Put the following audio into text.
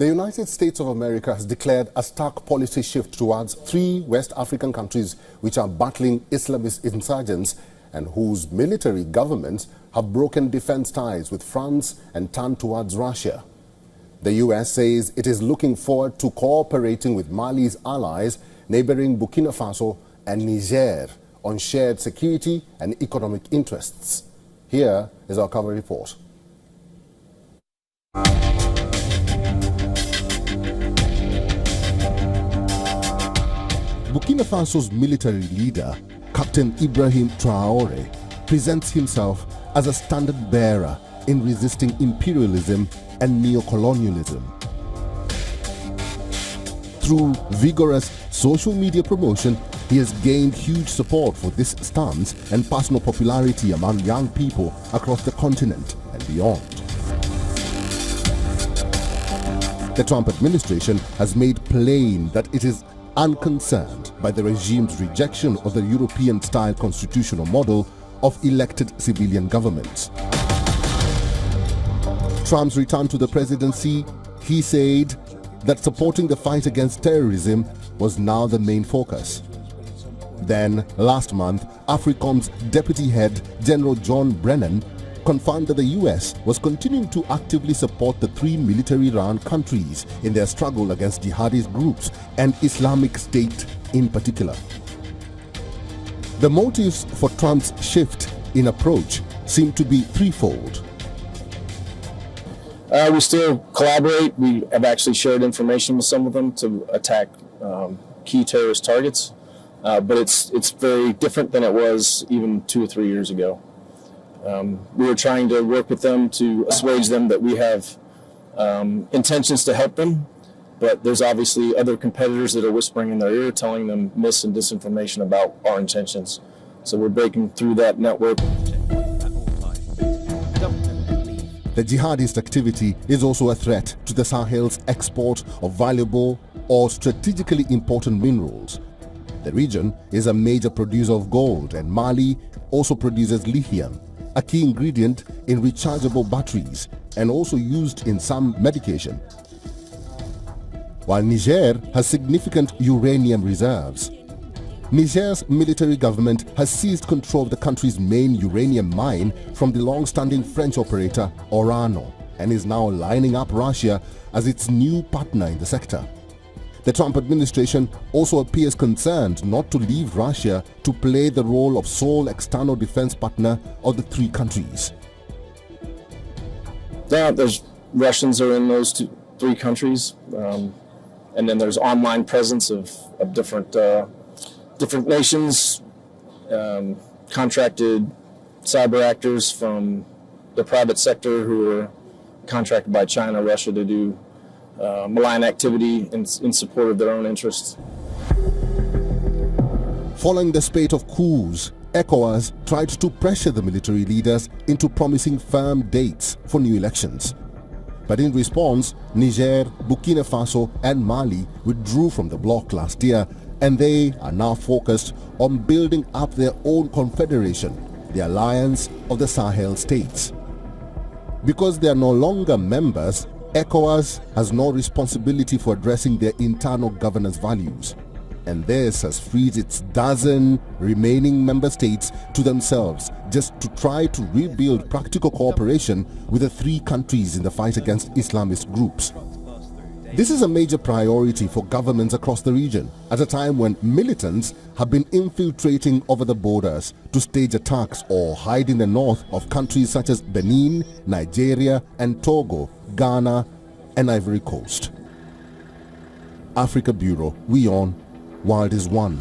The United States of America has declared a stark policy shift towards 3 West African countries which are battling Islamist insurgents and whose military governments have broken defense ties with France and turned towards Russia. The U.S. says it is looking forward to cooperating with Mali's allies, neighboring Burkina Faso and Niger, on shared security and economic interests. Here is our cover report. Burkina Faso's military leader, Captain Ibrahim Traoré, presents himself as a standard bearer in resisting imperialism and neocolonialism. Through vigorous social media promotion, he has gained huge support for this stance and personal popularity among young people across the continent and beyond. The Trump administration has made plain that it is unconcerned by the regime's rejection of the European-style constitutional model of elected civilian governments. Trump's return to the presidency, he said that supporting the fight against terrorism was now the main focus. Then, last month, AFRICOM's deputy head, General John Brennan, confirmed that the U.S. was continuing to actively support the 3 military-run countries in their struggle against jihadist groups and Islamic State in particular. The motives for Trump's shift in approach seem to be threefold. We still collaborate. We have actually shared information with some of them to attack key terrorist targets, but it's very different than it was even 2 or 3 years ago. We were trying to work with them to assuage them that we have intentions to help them, but there's obviously other competitors that are whispering in their ear, telling them mis and disinformation about our intentions. So we're breaking through that network. The jihadist activity is also a threat to the Sahel's export of valuable or strategically important minerals. The region is a major producer of gold, and Mali also produces lithium, a key ingredient in rechargeable batteries and also used in some medication. While Niger has significant uranium reserves, Niger's military government has seized control of the country's main uranium mine from the long-standing French operator Orano and is now lining up Russia as its new partner in the sector. The Trump administration also appears concerned not to leave Russia to play the role of sole external defense partner of the 3 countries. Yeah, there's Russians are in those 3 countries, and then there's online presence of different nations, contracted cyber actors from the private sector who are contracted by China, Russia to do malign activity in support of their own interests. Following the spate of coups, ECOWAS tried to pressure the military leaders into promising firm dates for new elections. But in response, Niger, Burkina Faso and Mali withdrew from the bloc last year, and they are now focused on building up their own confederation, the Alliance of the Sahel States. Because they are no longer members, ECOWAS has no responsibility for addressing their internal governance values, and this has freed its dozen remaining member states to themselves just to try to rebuild practical cooperation with the 3 countries in the fight against Islamist groups. This is a major priority for governments across the region at a time when militants have been infiltrating over the borders to stage attacks or hide in the north of countries such as Benin, Nigeria and Togo, Ghana and Ivory Coast. Africa Bureau, WION, World is One.